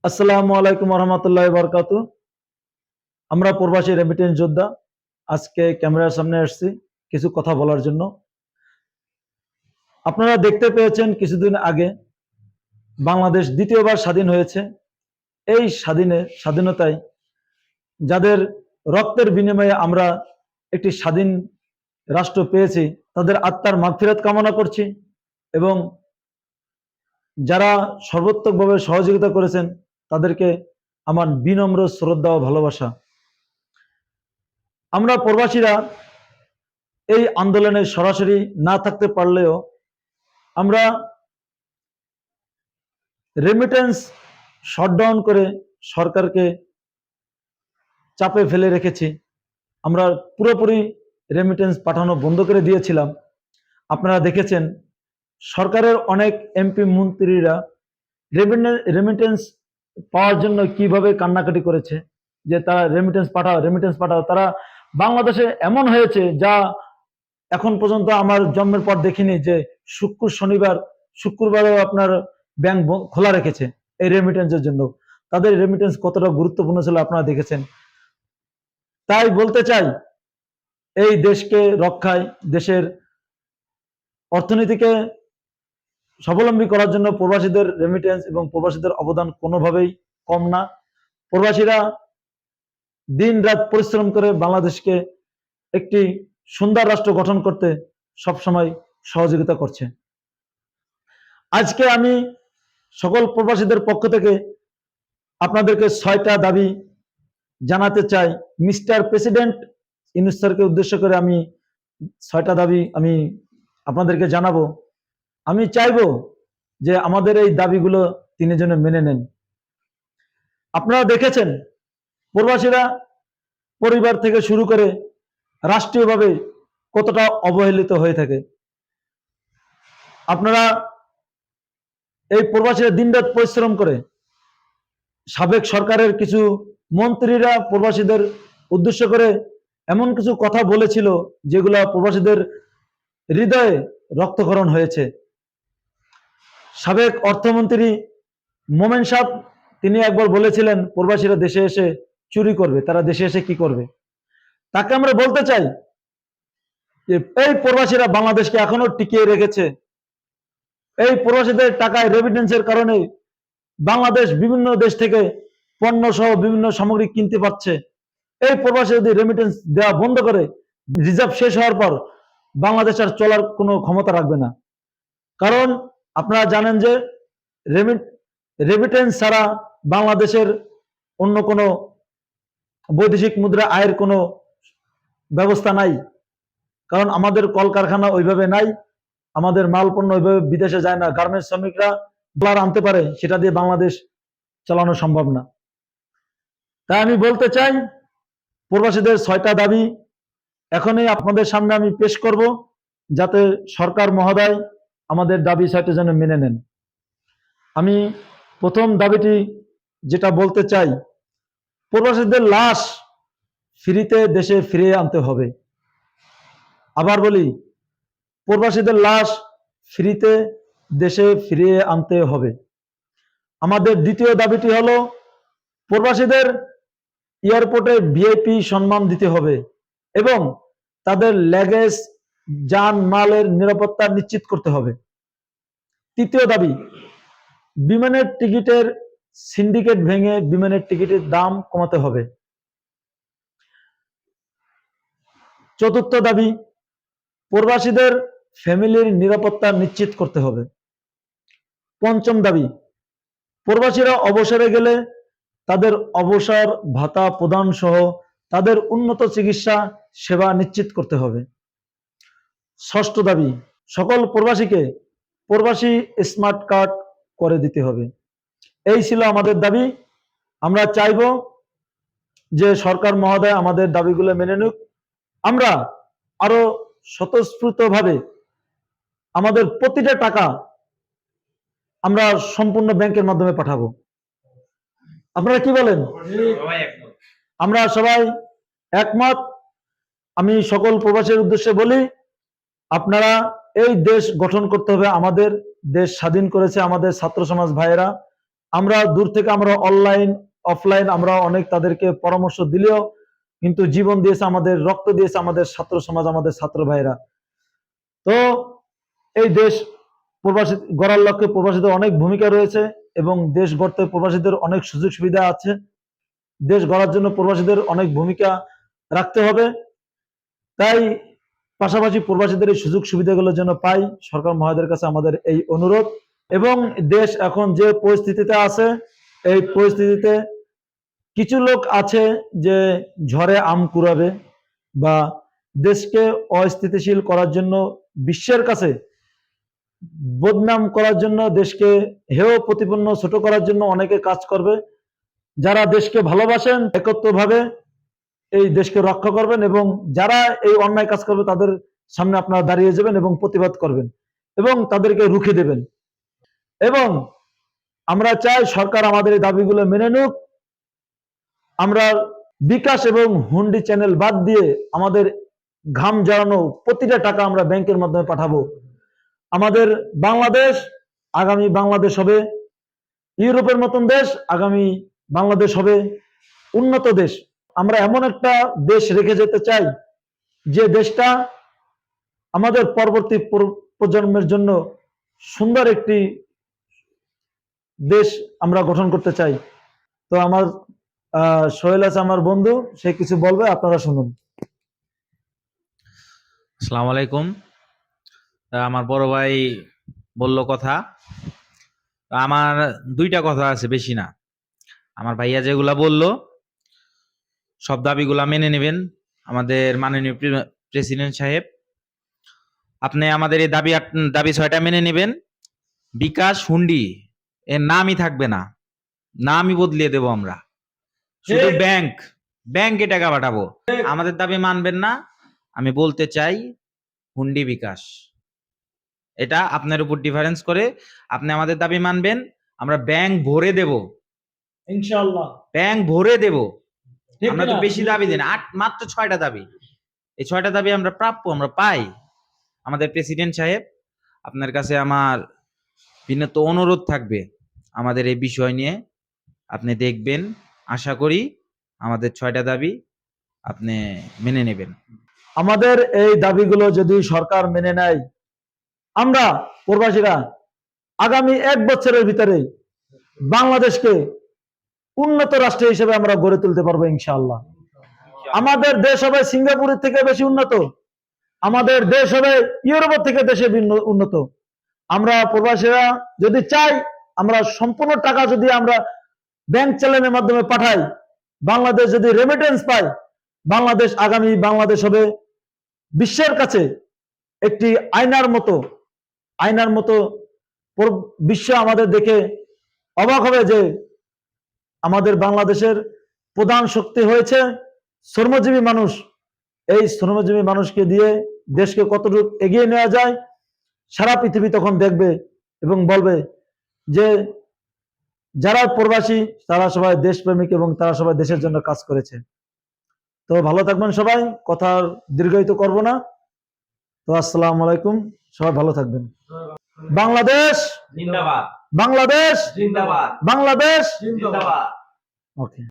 আসসালামু আলাইকুম রহমতুল্লাহ বরকাতু। আমরা প্রবাসী রেমিটেন্স যোদ্ধা আজকে ক্যামেরার সামনে আসছি কিছু কথা বলার জন্য। আপনারা দেখতে পেয়েছেন কিছুদিন আগে বাংলাদেশ দ্বিতীয়বার স্বাধীন হয়েছে। এই স্বাধীনতায় যাদের রক্তের বিনিময়ে আমরা একটি স্বাধীন রাষ্ট্র পেয়েছি তাদের আত্মার মাগফিরাত কামনা করছি এবং যারা সর্বাত্মকভাবে সহযোগিতা করেছেন তাদেরকে আমার বিনম্র শ্রদ্ধা ও ভালোবাসা। আমরা প্রবাসীরা এই আন্দোলনে সরাসরি না থাকতে পারলেও আমরা রেমিটেন্স শটডাউন করে সরকারকে চাপে ফেলে রেখেছি। আমরা পুরোপুরি রেমিটেন্স পাঠানো বন্ধ করে দিয়েছিলাম। আপনারা দেখেছেন সরকারের অনেক এমপি মন্ত্রীরা রেমিটেন্স পাওয়ার জন্য কিভাবে কান্নাকাটি করেছে যে তারা রেমিটেন্স পাঠাও। তারা বাংলাদেশে এমন হয়েছে যা এখন পর্যন্ত আমার জন্মের পর দেখিনি যে শুক্রবারও আপনার ব্যাংক খোলা রেখেছে এই রেমিটেন্সের জন্য। তাদের রেমিটেন্স কতটা গুরুত্বপূর্ণ ছিল আপনারা দেখেছেন। তাই বলতে চাই এই দেশকে রক্ষায়, দেশের অর্থনীতিকে স্বাবলম্বী করার জন্য প্রবাসীদের রেমিটেন্স এবং প্রবাসীদের অবদান কোনোভাবেই কম না। প্রবাসীরা দিন রাত পরিশ্রম করে বাংলাদেশকে একটি সুন্দর রাষ্ট্র গঠন করতে সবসময় সহযোগিতা করছে। আজকে আমি সকল প্রবাসীদের পক্ষ থেকে আপনাদেরকে 6টা দাবি জানাতে চাই। মিস্টার প্রেসিডেন্ট ইউনূস স্যারকে উদ্দেশ্য করে আমি 6টা দাবি আমি আপনাদেরকে জানাবো। আমি চাইবো যে আমাদের এই দাবিগুলো তিনি যেন মেনে নেন। আপনারা দেখেছেন প্রবাসীরা পরিবার থেকে শুরু করে রাষ্ট্রীয়ভাবে কতটা অবহেলিত হয়ে থাকে। আপনারা এই প্রবাসীরা দিনরাত পরিশ্রম করে, সাবেক সরকারের কিছু মন্ত্রীরা প্রবাসীদের উদ্দেশ্য করে এমন কিছু কথা বলেছিল যেগুলো প্রবাসীদের হৃদয়ে রক্তক্ষরণ হয়েছে। সাবেক অর্থমন্ত্রী মোমেন সাহেব তিনি একবার বলেছিলেন প্রবাসীরা দেশে এসে চুরি করবে, তারা দেশে এসে কি করবে। তাকে আমরা বলতে চাই যে এই প্রবাসীরা বাংলাদেশকে এখনো টিকিয়ে রেখেছে। এই প্রবাসীদের টাকায় রেমিটেন্সের কারণে বাংলাদেশ বিভিন্ন দেশ থেকে পণ্য সহ বিভিন্ন সামগ্রী কিনতে পারছে। এই প্রবাসী যদি রেমিটেন্স দেওয়া বন্ধ করে, রিজার্ভ শেষ হওয়ার পর বাংলাদেশ আর চলার কোনো ক্ষমতা রাখবে না। কারণ আপনারা জানেন যে রেমিটেন্স ছাড়া বাংলাদেশের অন্য কোনো বৈদেশিক মুদ্রা আয়ের কোনো ব্যবস্থা নাই। কারণ আমাদের কলকারখানা ওইভাবে নাই, আমাদের মাল পণ্য ওইভাবে বিদেশে যায় না। গার্মেন্টস শ্রমিকরা ডলার আনতে পারে, সেটা দিয়ে বাংলাদেশ চালানো সম্ভব না। তাই আমি বলতে চাই প্রবাসীদের 6টা দাবি এখনই আপনাদের সামনে আমি পেশ করব, যাতে সরকার মহোদয় আমাদের দাবি 6টা যেন মেনে নেন। আমি প্রথম দাবিটি যেটা বলতে চাই, প্রবাসীদের লাশ ফ্রিতে দেশে ফিরিয়ে আনতে হবে। আবার বলি, প্রবাসীদের লাশ ফ্রিতে দেশে ফিরিয়ে আনতে হবে। আমাদের দ্বিতীয় দাবিটি হলো প্রবাসীদের এয়ারপোর্টে ভিআইপি সম্মান দিতে হবে এবং তাদের লাগেজ যান মালের নিরাপত্তা নিশ্চিত করতে হবে। তৃতীয় দাবি, বিমানের টিকিটের সিন্ডিকেট ভেঙে বিমানের টিকিটের দাম কমাতে হবে। চতুর্থ দাবি, প্রবাসীদের ফ্যামিলির নিরাপত্তা নিশ্চিত করতে হবে। পঞ্চম দাবি, প্রবাসীরা অবসরে গেলে তাদের অবসর ভাতা প্রদান সহ তাদের উন্নত চিকিৎসা সেবা নিশ্চিত করতে হবে। ষষ্ঠ দাবি, সকল প্রবাসীকে প্রবাসী স্মার্ট কার্ড করে দিতে হবে। এই ছিল আমাদের দাবি। আমরা চাইব যে সরকার মহোদয় আমাদের দাবিগুলো মেনে নিক। আমরা আরো স্বতঃস্ফূর্তভাবে আমাদের প্রতিটা টাকা আমরা সম্পূর্ণ ব্যাংকের মাধ্যমে পাঠাবো। আপনারা কি বলেন? আমরা সবাই একমত। আমি সকল প্রবাসীর উদ্দেশ্যে বলি, আপনারা এই দেশ গঠন করতে হবে। আমাদের দেশ স্বাধীন করেছে আমাদের ছাত্র সমাজ ভাইয়েরা। আমরা দূর থেকে আমরা অনলাইন অফলাইন আমরা অনেক তাদেরকে পরামর্শ দিলেও কিন্তু জীবন দিয়েছে, আমাদের রক্ত দিয়েছে আমাদের ছাত্র সমাজ, আমাদের ছাত্র ভাইরা। তো এই দেশ প্রবাসী গড়ার লক্ষ্যে প্রবাসীদের অনেক ভূমিকা রয়েছে এবং দেশ গড়তে প্রবাসীদের অনেক সুযোগ সুবিধা আছে। দেশ গড়ার জন্য প্রবাসীদের অনেক ভূমিকা রাখতে হবে। তাই পাশাপাশি প্রবাসীদের এই সুযোগ সুবিধাগুলো যেন পাই, সরকার মহোদয়ের কাছে আমাদের এই অনুরোধ। এবং দেশ এখন যে পরিস্থিতিতে আছে, এই পরিস্থিতিতে কিছু লোক আছে যে ঝড়ে আম কুড়াবে বা দেশকে অস্থিতিশীল করার জন্য, বিশ্বের কাছে বদনাম করার জন্য, দেশকে হেয় প্রতিপন্ন ছোট করার জন্য অনেকে কাজ করবে। যারা দেশকে ভালোবাসেন একত্রভাবে এই দেশকে রক্ষা করবেন এবং যারা এই অন্যায় কাজ করবে তাদের সামনে আপনারা দাঁড়িয়ে যাবেন এবং প্রতিবাদ করবেন এবং তাদেরকে রুখে দেবেন। এবং আমরা চাই সরকার আমাদের এই দাবিগুলো মেনে নিক। আমরা বিকাশ এবং হুন্ডি চ্যানেল বাদ দিয়ে আমাদের ঘাম ঝরানো প্রতিটা টাকা আমরা ব্যাংকের মাধ্যমে পাঠাবো। আমাদের বাংলাদেশ আগামী বাংলাদেশ হবে ইউরোপের মতন দেশ, আগামী বাংলাদেশ হবে উন্নত দেশ। আমরা এমন একটা দেশ রেখে যেতে চাই যে দেশটা আমাদের পরবর্তী প্রজন্মের জন্য সুন্দর একটি দেশ আমরা গঠন করতে চাই। তো আমার সোহেল আছে আমার বন্ধু, সে কিছু বলবে, আপনারা শুনুন। আসসালামু আলাইকুম। আমার বড় ভাই বলল কথা, আমার দুইটা কথা আছে, বেশি না। আমার ভাইয়া যেগুলা বলল সব দাবিগুলা মেনে নেবেন। আমাদের মাননীয় প্রেসিডেন্ট সাহেব, আপনি আমাদের এই দাবি 6টা মেনে নেবেন। বিকাশ হুন্ডি এর নামই থাকবে না, নামই বদলিয়ে দেব আমরা। শুধু ব্যাংকে টাকা পাঠাবো। আমাদের দাবি মানবেন না, আমি বলতে চাই হুন্ডি বিকাশ, এটা আপনার উপর ডিফারেন্স করে। আপনি আমাদের দাবি মানবেন, আমরা ব্যাংক ভরে দেব, ইনশাআল্লাহ ব্যাংক ভরে দেব। আমরা তো বেশি দাবি দিন, মাত্র 6টা দাবি। এই 6টা দাবি আমরা প্রাপ্য, আমরা পাই। আমাদের প্রেসিডেন্ট সাহেব, আপনার কাছে আমার বিনীত অনুরোধ থাকবে, আমাদের এই বিষয় নিয়ে আপনি দেখবেন। আশা করি আমাদের 6টা দাবি আপনি মেনে নেবেন। আমাদের এই দাবিগুলো যদি সরকার মেনে নেয়, আমরা প্রবাসীরা আগামী 1 বছরের ভিতরে বাংলাদেশকে উন্নত রাষ্ট্র হিসেবে আমরা গড়ে তুলতে পারবো ইনশাআল্লাহ। আমাদের দেশ হবে সিঙ্গাপুরের থেকে বেশি উন্নত, আমাদের দেশ হবে ইউরোপের থেকে দেশে উন্নত। আমরা প্রবাসীরা যদি চাই, আমরা সম্পূর্ণ টাকা যদি আমরা ব্যাংক চালানোর মাধ্যমে পাঠাই, বাংলাদেশ যদি রেমিটেন্স পায়, বাংলাদেশ আগামী বাংলাদেশ হবে বিশ্বের কাছে একটি আয়নার মতো বিশ্ব আমাদের দেখে অবাক হবে যে আমাদের বাংলাদেশের প্রধান শক্তি হয়েছে শ্রমজীবী মানুষ। এই শ্রমজীবী মানুষকে দিয়ে দেশকে কতটুকু এগিয়ে নেওয়া যায় সারা পৃথিবী তখন দেখবে এবং বলবে যে যারা প্রবাসী তারা সবাই দেশপ্রেমিক এবং তারা সবাই দেশের জন্য কাজ করেছে। তো ভালো থাকবেন সবাই, কথা দীর্ঘায়িত করব না। তো আসসালামু আলাইকুম, সবাই ভালো থাকবেন। বাংলাদেশ জিন্দাবাদ, বাংলাদেশ জিন্দাবাদ, বাংলাদেশ জিন্দাবাদ। ওকে।